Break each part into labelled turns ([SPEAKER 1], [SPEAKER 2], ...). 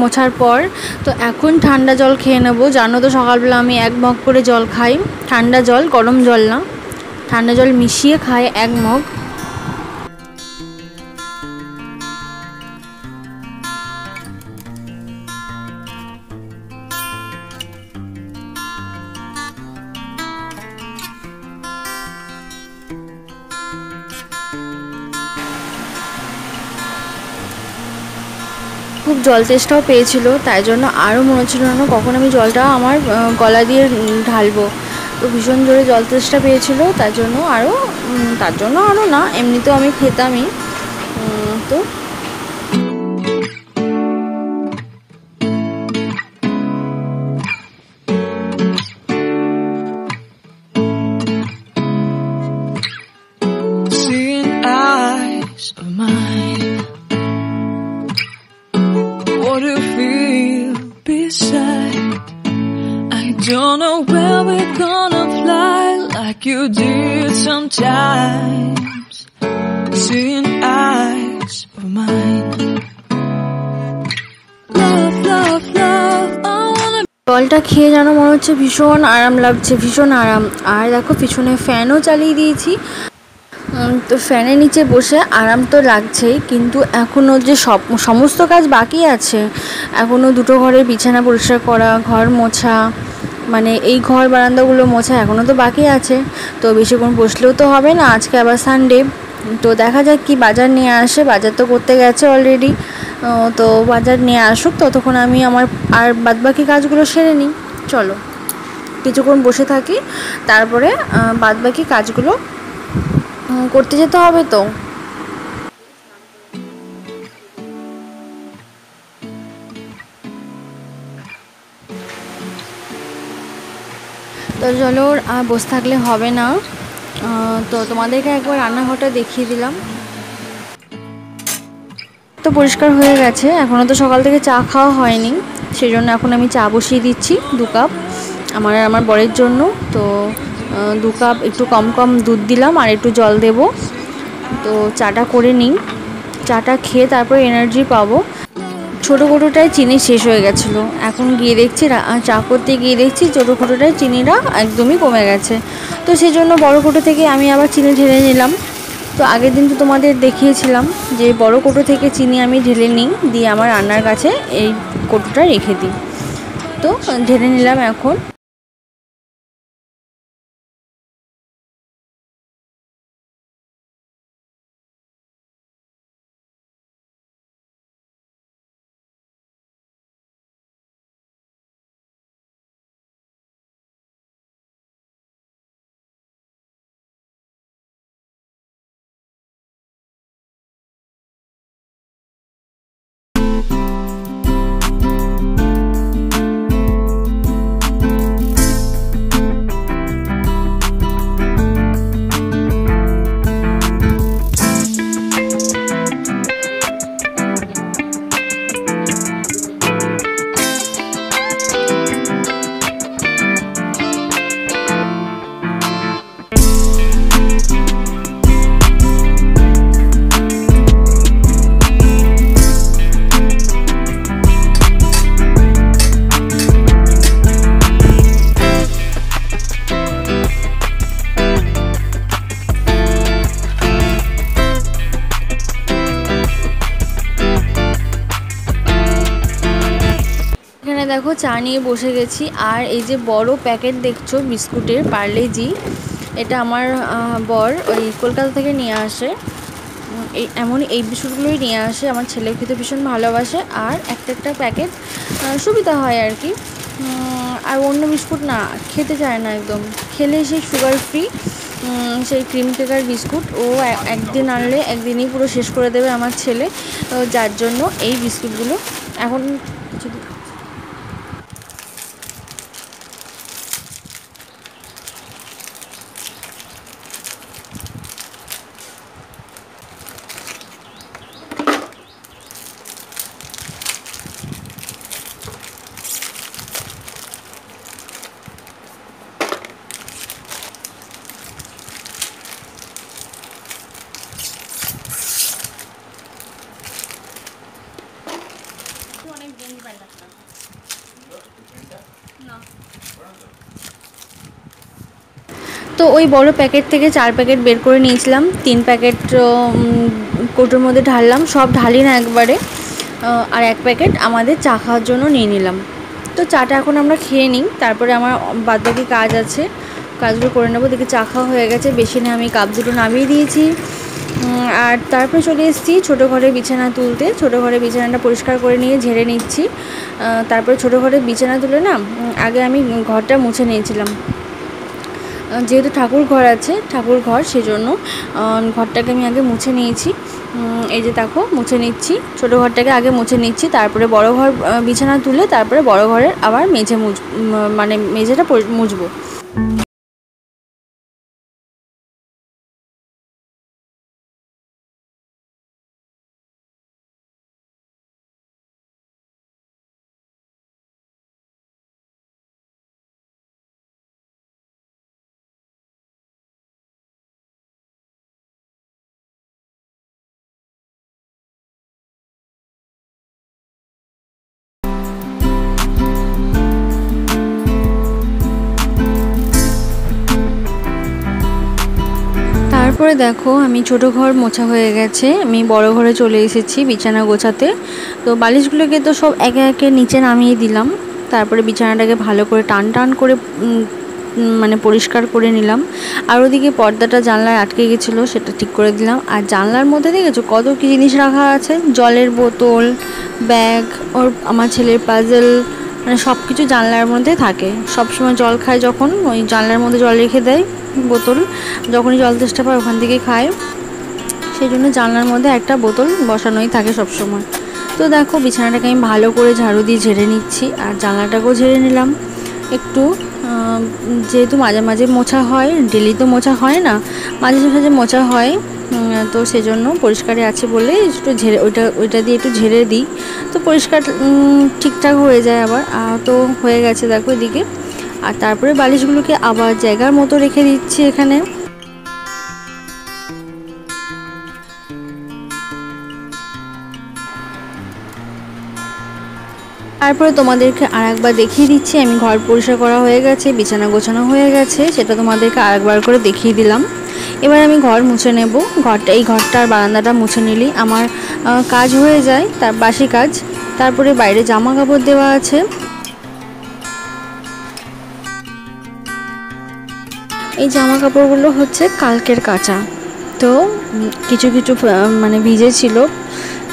[SPEAKER 1] মোছার পর। তো এখন ঠান্ডা জল খেয়ে নেবো। জানো তো সকালবেলা আমি 1 মগ করে জল খাই, ঠান্ডা জল, গরম জল না, ঠান্ডা জল মিশিয়ে খাই 1 মগ। খুব জল তেষ্টাও পেয়েছিল, তাই জন্য আরও মনে হচ্ছিল না কখন আমি জলটা আমার গলা দিয়ে ঢালবো। তো ভীষণ জোরে জল তেষ্টা পেয়েছিল, তার জন্য আরও না, এমনিতেও আমি খেতামই। তো
[SPEAKER 2] Don't know where we're gonna fly like you did sometimes. Seeing eyes of mine. Love, love, love, I wanna.
[SPEAKER 1] জলটা খেয়ে যেন মনে হচ্ছে ভীষণ আরাম লাগছে, ভীষণ আরাম। আর দেখো পিছনে ফ্যানও চালিয়ে দিয়েছি, তো ফ্যানের নিচে বসে আরাম তো লাগছেই, কিন্তু এখনও যে সমস্ত কাজ বাকি আছে। এখনও 2টো ঘরের বিছানা পরিষ্কার করা, ঘর মোছা, মানে এই ঘর বারান্দাগুলো মোছা এখনও তো বাকি আছে। তো বেশিক্ষণ বসলেও তো হবে না, আজকে আবার সানডে। তো দেখা যাক কি বাজার নিয়ে আসে, বাজার তো করতে গেছে অলরেডি। তো বাজার নিয়ে আসুক, ততক্ষণ আমি আমার আর বাদবাকি কাজগুলো সেরে নিই। চলো কিছুক্ষণ বসে থাকি, তারপরে বাদবাকি কাজগুলো করতে যেতে হবে। তো চলো বসে থাকলে হবে না, তো তোমাদেরকে একবার রান্নাঘরটা দেখিয়ে দিলাম। তো পরিষ্কার হয়ে গেছে, এখনও তো সকাল থেকে চা খাওয়া হয়নি, সেই জন্য এখন আমি চা বসিয়ে দিচ্ছি 2 কাপ আমার আর আমার বরের জন্য। তো 2 কাপ একটু কম কম দুধ দিলাম আর একটু জল দেব। তো চাটা করে নিই, চাটা খেয়ে তারপর এনার্জি পাবো। ছোটো কোটোটায় চিনি শেষ হয়ে গেছিলো, এখন গিয়ে দেখছি চা করতে গিয়ে দেখছি ছোটো কোটোটায় চিনিটা একদমই কমে গেছে। তো সেই জন্য বড়ো কোটো থেকে আমি আবার চিনি ঢেলে নিলাম। তো আগের দিন তো তোমাদের দেখিয়েছিলাম যে বড়ো কোটো থেকে চিনি আমি ঢেলে নিই, দিয়ে আমার রান্নার কাছে এই কোটোটা রেখে দিই। তো ঢেলে নিলাম এখন। দেখো চা নিয়ে বসে গেছি, আর এই যে বড় প্যাকেট দেখছো বিস্কুটের পার্লে-জি, এটা আমার বর ওই কলকাতা থেকে নিয়ে আসে। এই বিস্কুটগুলোই নিয়ে আসে, আমার ছেলে খেতে ভীষণ ভালোবাসে। আর একটা প্যাকেট সুবিধা হয় আর কি। আর অন্য বিস্কুট না খেতে চায় না, একদম খেলে সেই সুগার ফ্রি সেই ক্রিম কেকার বিস্কুট ও একদিন আনলে একদিনই পুরো শেষ করে দেবে আমার ছেলে। যার জন্য এই বিস্কুটগুলো এখন অনেক তো ওই বড় প্যাকেট থেকে 4 প্যাকেট বের করে নিয়েছিলাম, 3 প্যাকেট কৌটোর মধ্যে ঢাললাম, সব ঢালি না একবারে, আর 1 প্যাকেট আমাদের চা খাওয়ার জন্য নিয়ে নিলাম। তো চাটা এখন আমরা খেয়ে নিই, তারপরে আমার বাদবাকি কাজ আছে, কাজগুলো করে নেবো। দেখে চা খাওয়া হয়ে গেছে, বেসিনে আমি কাপ দুটো নামিয়ে দিয়েছি। আর তারপরে চলে এসেছি ছোটো ঘরে বিছানা তুলতে। ছোটো ঘরে বিছানাটা পরিষ্কার করে নিয়ে ঝেড়ে নিচ্ছি। তারপরে ছোটো ঘরে বিছানা তুলে না আগে আমি ঘরটা মুছে নিয়েছিলাম, যেহেতু ঠাকুর ঘর আছে, ঠাকুর ঘর, সেজন্য ঘরটাকে আমি আগে মুছে নিয়েছি। এই যে দেখো মুছে নিচ্ছি, ছোটো ঘরটাকে আগে মুছে নিচ্ছি, তারপরে বড় ঘর বিছানা তুলে তারপরে বড় ঘরের আবার মেঝে মানে মেঝেটা মুছবো। তারপরে দেখো আমি ছোটো ঘর মোছা হয়ে গেছে, আমি বড় ঘরে চলে এসেছি বিছানা গোছাতে। তো বালিশগুলোকে তো সব একে একে নিচে নামিয়ে দিলাম, তারপরে বিছানাটাকে ভালো করে টান টান করে মানে পরিষ্কার করে নিলাম। আর ওদিকে পর্দাটা জানলায় আটকে গেছিলো, সেটা ঠিক করে দিলাম। আর জানলার মধ্যে দেখেছো কত কী জিনিস রাখা আছে, জলের বোতল, ব্যাগ, ওর আমার ছেলের পাজল, মানে সব কিছু জানলার মধ্যে থাকে। সবসময় জল খায় যখন, ওই জানলার মধ্যে জল রেখে দেয় বোতল, যখনই জল তেষ্টা পায় ওখান থেকে খায়, সেই জন্য জানলার মধ্যে একটা বোতল বসানোই থাকে সব সময়। তো দেখো বিছানাটাকে আমি ভালো করে ঝাড়ু দিয়ে ঝেড়ে নিচ্ছি, আর জানলাটাকেও ঝেড়ে নিলাম একটু, যেহেতু মাঝে মাঝে মোছা হয়, ডেলি তো মোছা হয় না, মাঝে মাঝে মোছা হয়, তো সেজন্য পরিষ্কারে আছে বলে একটু ঝেড়ে ওইটা দিয়ে একটু ঝেড়ে দিই, তো পরিষ্কার ঠিকঠাক হয়ে যায় আবার। তো হয়ে গেছে দেখো এদিকে। আর তারপরে বালিশগুলোকে আবার জায়গার মতো রেখে দিচ্ছি এখানে। তারপরে তোমাদেরকে আরেকবার দেখিয়ে দিচ্ছি, আমি ঘর পরিষ্কার করা হয়ে গেছে, বিছানা গোছানো হয়ে গেছে, সেটা তোমাদেরকে আরেকবার করে দেখিয়ে দিলাম। এবার আমি ঘর মুছে নেব, এই ঘরটা আর বারান্দাটা মুছে নিলেই আমার কাজ হয়ে যায়, তার বাসি কাজ। তারপরে বাইরে জামা কাপড় দেওয়া আছে, এই জামা কাপড়গুলো হচ্ছে কালকের কাচা, তো কিছু কিছু মানে ভিজে ছিল,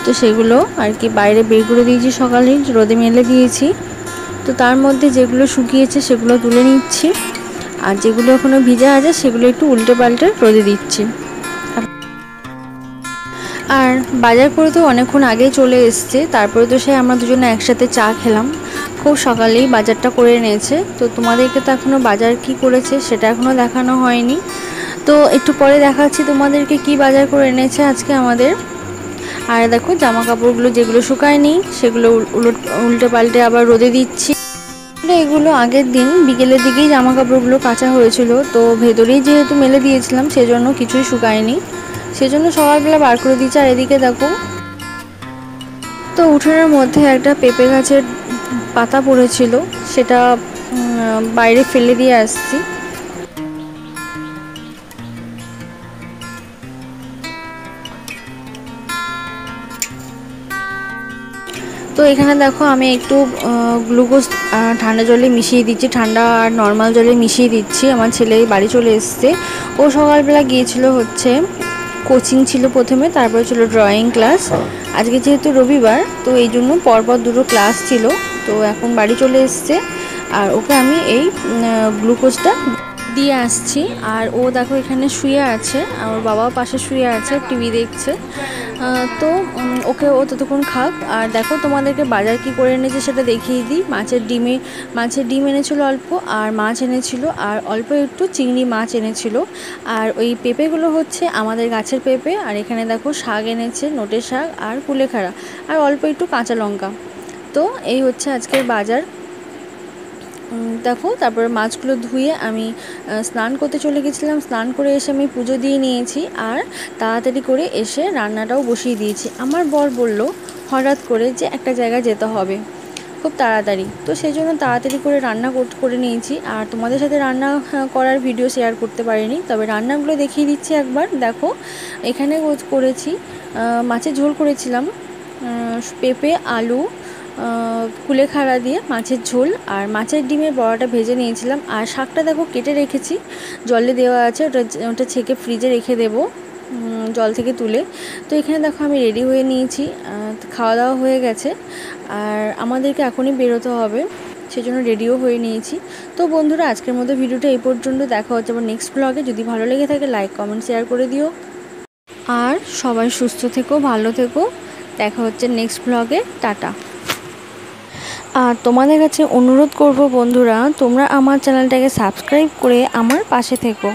[SPEAKER 1] তো সেগুলো আর কি বাইরে বের করে দিয়েছি, সকালে রোদে মেলে দিয়েছি। তো তার মধ্যে যেগুলো শুকিয়েছে সেগুলো তুলে নিচ্ছি, আর যেগুলো এখনও ভিজা আছে সেগুলো একটু উল্টে পাল্টে রোদে দিচ্ছি। আর বাজার করে তো অনেকক্ষণ আগেই চলে এসছে, তারপরে তো সে আমরা দুজনে একসাথে চা খেলাম, খুব সকালেই বাজারটা করে এনেছে। তো তোমাদেরকে তো এখনও বাজার কি করেছে সেটা এখনও দেখানো হয়নি, তো একটু পরে দেখাচ্ছি তোমাদেরকে কি বাজার করে এনেছে আজকে আমাদের। আর দেখো জামা কাপড়গুলো যেগুলো শুকায়নি সেগুলো উল্টে পাল্টে আবার রোদে দিচ্ছি। এগুলো আগের দিন বিকেলের দিকেই জামা কাপড়গুলো কাচা হয়েছিল, তো ভেতরেই যেহেতু মেলে দিয়েছিলাম সেজন্য কিছুই শুকায়নি, সেজন্য সকালবেলা বার করে দিচ্ছি। আর এদিকে দেখো, তো উঠোনের মধ্যে একটা পেঁপে গাছের পাতা পড়েছিল, সেটা বাইরে ফেলে দিয়ে আসছি। তো এখানে দেখো আমি একটু গ্লুকোজ ঠান্ডা জলে মিশিয়ে দিচ্ছি, ঠান্ডা আর নর্মাল জলে মিশিয়ে দিচ্ছি। আমার ছেলে বাড়ি চলে এসছে, ও সকালবেলা গিয়েছিল হচ্ছে কোচিং ছিল প্রথমে, তারপরে ছিল ড্রয়িং ক্লাস। আজকে যেহেতু রবিবার, তো এই জন্য পরপর দুটো ক্লাস ছিল, তো এখন বাড়ি চলে এসছে। আর ওকে আমি এই গ্লুকোজটা দিয়ে আসছি। আর ও দেখো এখানে শুয়ে আছে, আমার বাবাও পাশে শুয়ে আছে, টিভি দেখছে। তো ওকে ও ততক্ষণ খাক। আর দেখো তোমাদেরকে বাজার কি করে এনেছে সেটা দেখিয়ে দিই। মাছের ডিম এনেছিল অল্প, আর মাছ এনেছিল, আর অল্প একটু চিংড়ি মাছ এনেছিল। আর ওই পেঁপেগুলো হচ্ছে আমাদের গাছের পেঁপে। আর এখানে দেখো শাক এনেছে, নোটের শাক আর কুলেখাড়া, আর অল্প একটু কাঁচা লঙ্কা। তো এই হচ্ছে আজকের বাজার। দেখো তারপরে মাছগুলো ধুয়ে আমি স্নান করতে চলে গেছিলাম। স্নান করে এসে আমি পুজো দিয়ে নিয়েছি আর তাড়াতাড়ি করে এসে রান্নাটাও বসিয়ে দিয়েছি। আমার বর বলল হঠাৎ করে যে একটা জায়গায় যেতে হবে খুব তাড়াতাড়ি, তো সেই জন্য তাড়াতাড়ি করে রান্না করে নিয়েছি। আর তোমাদের সাথে রান্না করার ভিডিও শেয়ার করতে পারিনি, তবে রান্নাগুলো দেখিয়ে দিচ্ছি একবার। দেখো এখানে করেছি মাছের ঝোল করেছিলাম, পেঁপে আলু কুলেখাড়া দিয়ে মাছের ঝোল, আর মাছের ডিমের বড়াটা ভেজে নিয়েছিলাম। আর শাকটা দেখো কেটে রেখেছি, জলে দেওয়া আছে, ওটা ছেঁকে ফ্রিজে রেখে দেবো জল থেকে তুলে। তো এখানে দেখো আমি রেডি হয়ে নিয়েছি, খাওয়া দাওয়া হয়ে গেছে আর আমাদেরকে এখনই বেরোতে হবে, সেজন্য রেডিও হয়ে নিয়েছি। তো বন্ধুরা আজকের মতো ভিডিওটা এই পর্যন্ত, দেখা হচ্ছে আবার নেক্সট ব্লগে। যদি ভালো লেগে থাকে লাইক কমেন্ট শেয়ার করে দিও, আর সবাই সুস্থ থেকো, ভালো থেকো। দেখা হচ্ছে নেক্সট ব্লগে, টাটা। আর তোমাদের কাছে অনুরোধ করব বন্ধুরা, তোমরা আমার চ্যানেলটাকে সাবস্ক্রাইব করে আমার পাশে থেকো।